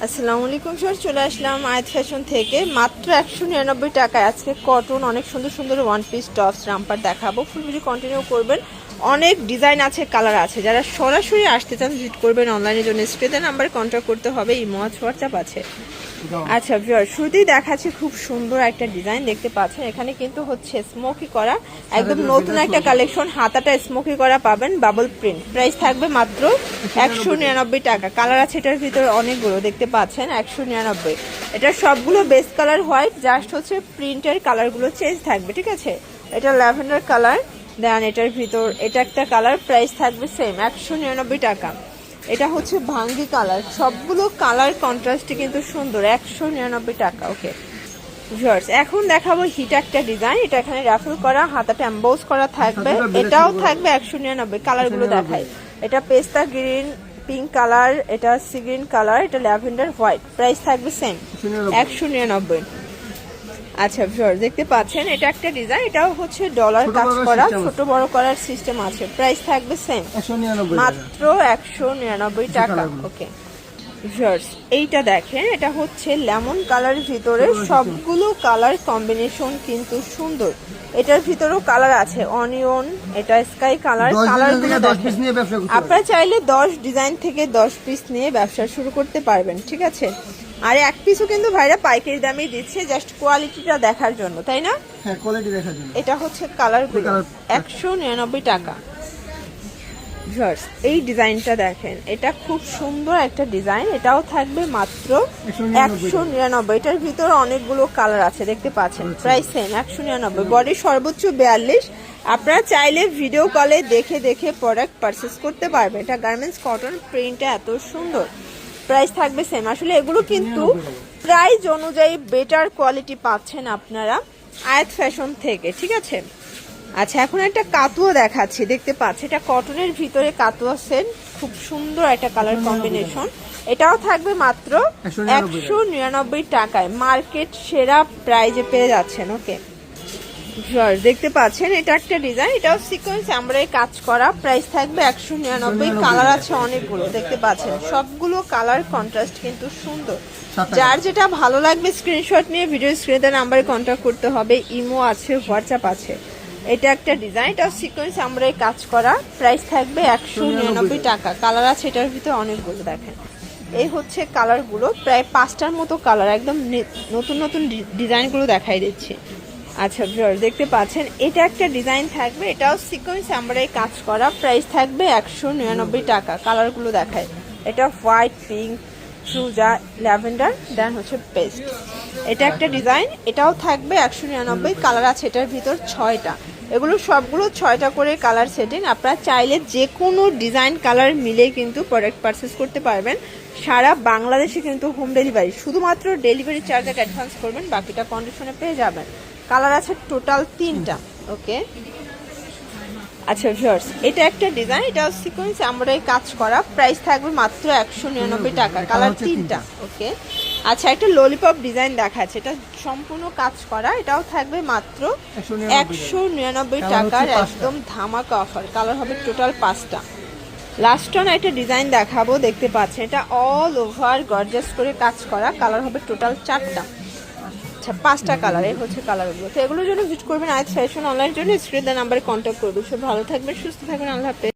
আসসালামু আলাইকুম স্যার, চলে আসলাম আয়াত ফ্যাশন থেকে মাত্র 199 টাকায় আজকে কটন অনেক সুন্দর সুন্দর ওয়ান পিস টপস রামপার দেখাবো। ফুল ভিডিও কন্টিনিউ করবেন, অনেক ডিজাইন আছে, কালার আছে। যারা সরাসরি আসতে চান ভিজিট করবেন, অনলাইনের জন্য স্ক্রিনের নাম্বারে কন্ট্যাক্ট করতে হবে, ইমো হোয়াটসঅ্যাপ আছে। আচ্ছা ভিউয়ার, শুরুতেই দেখাচ্ছি খুব সুন্দর একটা ডিজাইন দেখতে পাচ্ছেন। এখানে কিন্তু হচ্ছে স্মোকি করা, একদম নতুন একটা কালেকশন, হাতাটা স্মোকি করা পাবেন, বাবল প্রিন্ট। প্রাইস থাকবে মাত্র 199 টাকা। কালার আছে এটার ভিতরে অনেকগুলো, দেখতে পাচ্ছেন 199। এটা সবগুলো বেস কালার হোয়াইট, জাস্ট হচ্ছে প্রিন্টের কালারগুলো চেঞ্জ থাকবে, ঠিক আছে। এটা ল্যাভেন্ডার কালার, দেন এটার ভিতর এটা একটা কালার, প্রাইস থাকবে সেম 199 টাকা। এটা হচ্ছে ভাঙ্গি কালার, সবগুলো কালার কন্ট্রাস্টে কিন্তু সুন্দর, 199 টাকা। ওকে ভিউয়ার্স, এখন দেখাবো হিট একটা ডিজাইন। এটা এখানে রাফেল করা, হাতাটা এমবোস করা থাকবে, এটাও থাকবে 199। কালারগুলো দেখাই, এটা পেস্তা গ্রিন, পিঙ্ক কালার, এটা সি গ্রিন কালার, এটা ল্যাভেন্ডার হোয়াইট। প্রাইস থাকবে সেম 199। আচ্ছা ভিউয়ার, দেখতে পাচ্ছেন এটা একটা ডিজাইন, এটাও হচ্ছে ডলার কাজ করা, ছোট বড় করার সিস্টেম আছে। প্রাইস থাকবে সেম মাত্র 199 টাকা। ওকে ভিউয়ার্স, এইটা দেখেন, এটা হচ্ছে লেমন কালার ভিতরে, সবগুলো কালার কম্বিনেশন কিন্তু সুন্দর। এটার ভিতরেও কালার আছে, অনিয়ন, এটা স্কাই কালার। কালারগুলো দেখেন, আপনারা চাইলে 10 ডিজাইন থেকে 10 পিস নিয়ে ব্যবসা শুরু করতে পারবেন, ঠিক আছে। আর এক পিসও কিন্তু ভাইরা পাইকারি দামে দিচ্ছে, জাস্ট কোয়ালিটিটা দেখার জন্য, তাই না? হ্যাঁ, কোয়ালিটি দেখার জন্য। এটা হচ্ছে কালারগুলো 199 টাকা। ভিউয়ার্স, এই ডিজাইনটা দেখেন, এটা খুব সুন্দর একটা ডিজাইন, এটাও থাকবে মাত্র 199। এটার ভিতরে অনেকগুলো কালার আছে, দেখতে পাচ্ছেন। Price same 199। বডি সর্বোচ্চ 42। আপনারা চাইলে ভিডিও কলে দেখে দেখে প্রোডাক্ট পারচেস করতে পারবেন। এটা গার্মেন্টস কটন, প্রিন্টটা এত সুন্দর। প্রাইস থাকবে সেম। আসলে এগুলো কিন্তু প্রাইস অনুযায়ী বেটার কোয়ালিটি পাচ্ছেন আপনারা আয়াত ফ্যাশন থেকে, ঠিক আছে। আচ্ছা, এখন একটা কাতুয়া দেখাচ্ছি, দেখতে পাচ্ছি এটা কটনের ভিতরে কাতুয়া সেট, খুব সুন্দর একটা কালার কম্বিনেশন। এটাও থাকবে মাত্র 199 টাকায়, মার্কেট সেরা প্রাইজে পেয়ে যাচ্ছেন। ওকে ভিউয়ার্স, দেখতে পাচ্ছেন এটা একটা ডিজাইন, এটাও সিকোয়েন্স আমরাই কাজ করা। প্রাইস থাকবে 199। কালার আছে অনেকগুলো, দেখতে পাচ্ছেন সবগুলো কালার কন্ট্রাস্ট কিন্তু সুন্দর। যার যেটা ভালো লাগবে স্ক্রিনশট নিয়ে ভিডিও স্ক্রিনে নাম্বারে কন্ট্যাক্ট করতে হবে, ইমো আছে, হোয়াটসঅ্যাপ আছে। এটা একটা ডিজাইন, এটাও সিকোয়েন্স আমরাই কাজ করা। প্রাইস থাকবে 199 টাকা। কালার আছে এটার ভিতরে অনেকগুলো, দেখেন এই হচ্ছে কালারগুলো, প্রায় 5টার মতো কালার, একদম নতুন নতুন ডিজাইনগুলো দেখাই দিচ্ছি। আচ্ছা ভিউয়ার, দেখতে পাচ্ছেন এটা একটা ডিজাইন থাকবে, এটাও সিকোয়েন্স আমরাই কাজ করা। প্রাইস থাকবে 199 টাকা। কালারগুলো দেখায়, এটা হোয়াইট, পিঙ্ক, ফ্রুজা, ল্যাভেন্ডার, দেন হচ্ছে পেস্ট। এটা একটা ডিজাইন, এটাও থাকবে 199। কালার আছে এটার ভিতর 6টা, এগুলো সবগুলো 6টা করে কালার সেটিং। আপনারা চাইলে যে কোনো ডিজাইন কালার মিলে কিন্তু প্রোডাক্ট পারচেস করতে পারবেন। সারা বাংলাদেশে কিন্তু হোম ডেলিভারি, শুধুমাত্র ডেলিভারি চার্জ অ্যাডভান্স করবেন, বাকিটা কন্ডিশনে পেয়ে যাবেন। কালার আছে টোটাল 3টা। ওকে আচ্ছা ভিউয়ার্স, এটা একটা ডিজাইন, এটা সিকোয়েন্স আমরাই কাজ করা। প্রাইস থাকবে মাত্র 199 টাকা। কালার 3টা। ওকে আচ্ছা, একটা ললিপপ ডিজাইন দেখাচ্ছে, এটা সম্পূর্ণ কাজ করা, এটাও থাকবে মাত্র 199 টাকার, একদম ধামাকা অফার। কালার হবে টোটাল 5টা। লাস্ট অন একটা ডিজাইন দেখাবো, দেখতে পাচ্ছেন এটা অল ওভার গর্জাস করে কাজ করা। কালার হবে টোটাল 4টা। আচ্ছা, 5টা কালার, এই হচ্ছে কালারগুলো। তো এগুলোর জন্য ভিজিট করবেন আয়াত ফ্যাশন, অনলাইনের জন্য স্ক্রিনের নাম্বারে কন্ট্যাক্ট করবেন। সব ভালো থাকবেন, সুস্থ থাকবেন, আল্লাহ হাফেজ।